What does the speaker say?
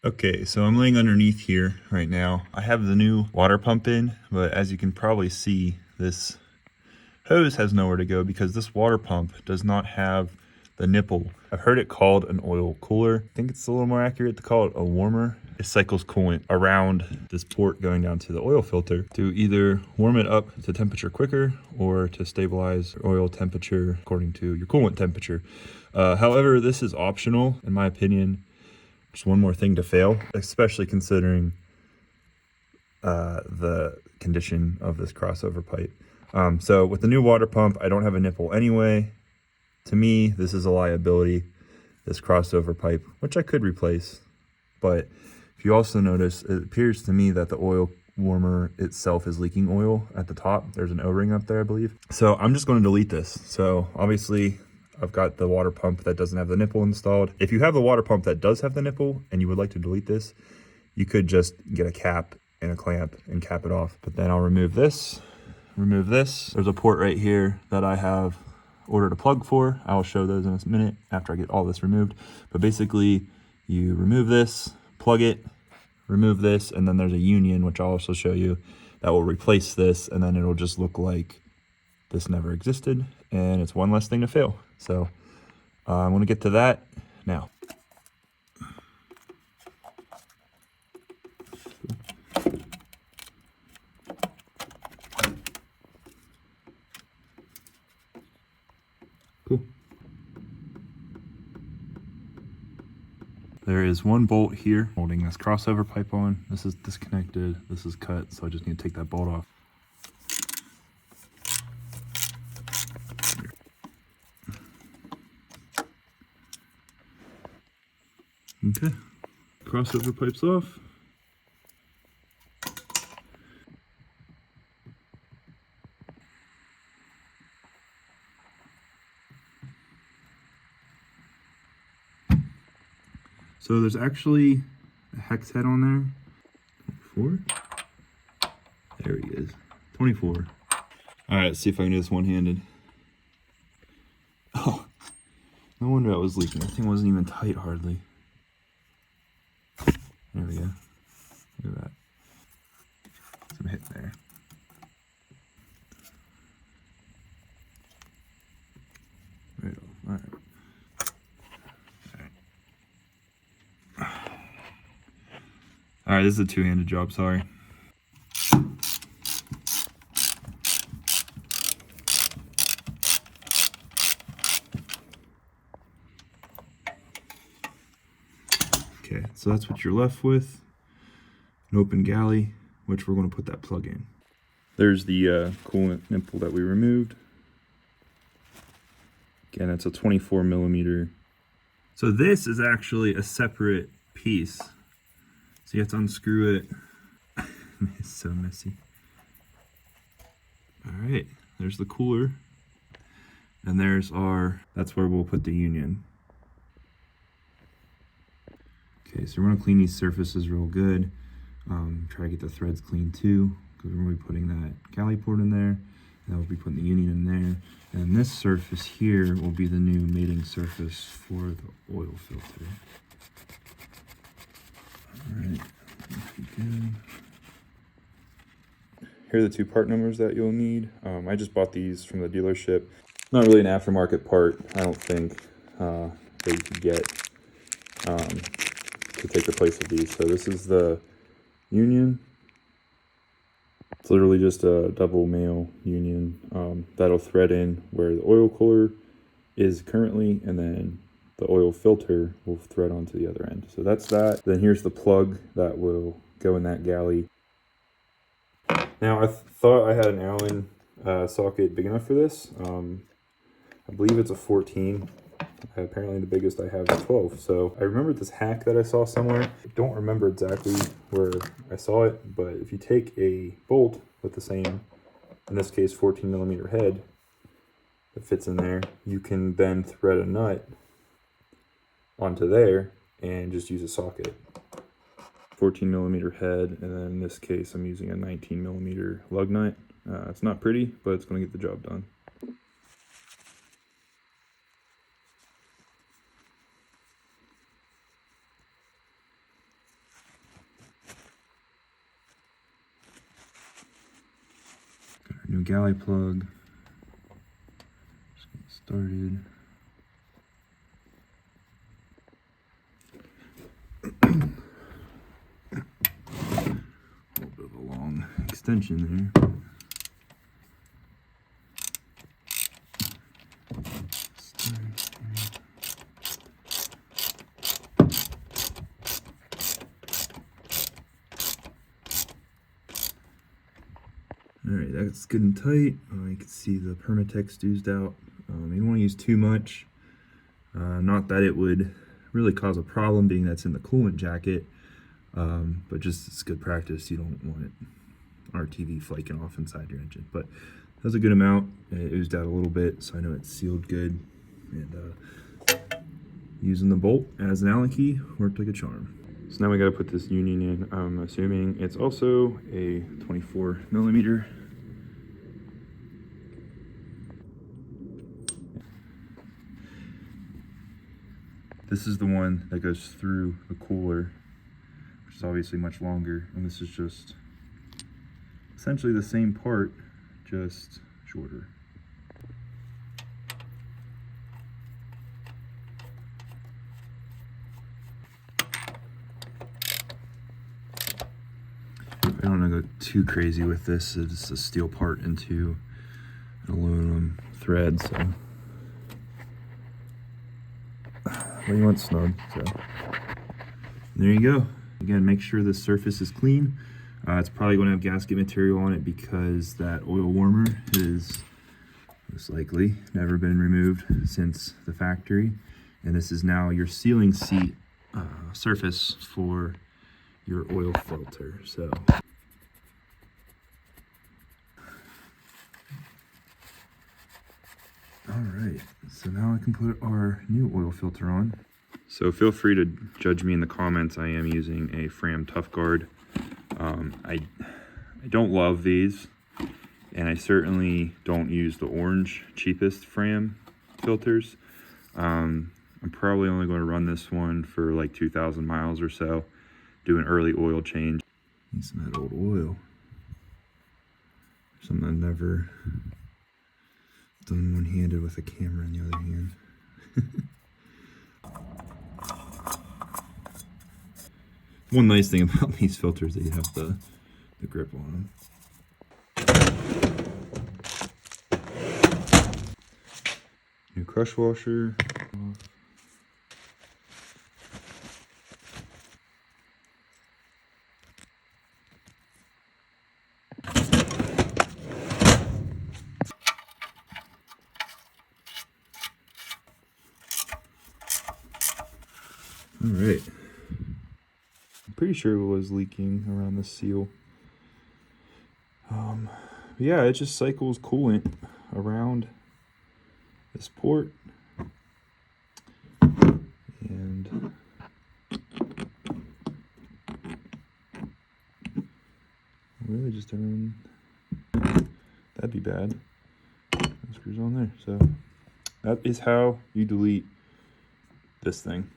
Okay, so I'm laying underneath here right now. I have the new water pump in, but as you can probably see, this hose has nowhere to go because this water pump does not have the nipple. I've heard it called an oil cooler. I think it's a little more accurate to call it a warmer. It cycles coolant around this port going down to the oil filter to either warm it up to temperature quicker or to stabilize oil temperature according to your coolant temperature. However, this is optional in my opinion. Just one more thing to fail, especially considering the condition of this crossover pipe. So with the new water pump, I don't have a nipple anyway. To me, this is a liability, this crossover pipe, which I could replace. But if you also notice, it appears to me that the oil warmer itself is leaking oil at the top. There's an O-ring up there, I believe. So I'm just going to delete this. So obviously I've got the water pump that doesn't have the nipple installed. If you have the water pump that does have the nipple and you would like to delete this, you could just get a cap and a clamp and cap it off. But then I'll remove this, remove this. There's a port right here that I have ordered a plug for. I'll show those in a minute after I get all this removed. But basically you remove this, plug it, remove this, and then there's a union, which I'll also show you, that will replace this, and then it'll just look like this never existed, and it's one less thing to fail. So I'm going to get to that now. Cool. There is one bolt here holding this crossover pipe on. This is disconnected, this is cut, so I just need to take that bolt off. Okay, crossover pipe's off. So there's actually a hex head on there. 24? There he is. 24. All right, let's see if I can do this one-handed. Oh, no wonder that was leaking. That thing wasn't even tight hardly. There we go. Look at that. Some hit there. Right off. All right. All right, this is a two-handed job, sorry. Okay, so that's what you're left with. An open galley, which we're going to put that plug in. There's the coolant nipple that we removed. Again, it's a 24 millimeter. So this is actually a separate piece. So you have to unscrew it. It's so messy. All right, there's the cooler. And there's that's where we'll put the union. Okay, so we're gonna clean these surfaces real good. Try to get the threads clean too, because we're gonna be putting that galley port in there, and then we'll be putting the union in there. And this surface here will be the new mating surface for the oil filter. All right, good. Here are the two part numbers that you'll need. I just bought these from the dealership. Not really an aftermarket part, I don't think, that you could get to take the place of these. So this is the union. It's literally just a double male union that'll thread in where the oil cooler is currently, and then the oil filter will thread onto the other end. So that's that. Then here's the plug that will go in that galley. Now I thought I had an Allen socket big enough for this. I believe it's a 14. Apparently the biggest I have is 12. So I remember this hack that I saw somewhere. I don't remember exactly where I saw it, but if you take a bolt with the same, in this case 14 millimeter head that fits in there, you can then thread a nut onto there and just use a socket. 14 millimeter head, and then in this case I'm using a 19 millimeter lug nut. It's not pretty, but it's going to get the job done. New Galley plug. Just get started. A little bit of a long extension there. Alright, that's good and tight. You can see the Permatex oozed out. You don't want to use too much. Not that it would really cause a problem, being that's in the coolant jacket, but just it's good practice. You don't want it RTV flaking off inside your engine. But that's a good amount. It oozed out a little bit, so I know it's sealed good. And using the bolt as an Allen key worked like a charm. So now we got to put this union in. I'm assuming it's also a 24mm. This is the one that goes through the cooler, which is obviously much longer, and this is just essentially the same part, just shorter. I don't want to go too crazy with this. It's a steel part into an aluminum thread, so well, you want snug. So there you go. Again, make sure the surface is clean. It's probably going to have gasket material on it because that oil warmer is most likely never been removed since the factory, and this is now your sealing seat surface for your oil filter. So alright, so now I can put our new oil filter on. So feel free to judge me in the comments. I am using a Fram Tough Guard. I don't love these, and I certainly don't use the orange cheapest Fram filters. I'm probably only going to run this one for like 2,000 miles or so, do an early oil change. Need some of that old oil. Something I've never done one-handed with a camera in the other hand. One nice thing about these filters is that you have the grip on them. New crush washer. All right. I'm pretty sure it was leaking around the seal. Yeah, it just cycles coolant around this port. And really just turn. That'd be bad. Screws on there. So that is how you delete this thing.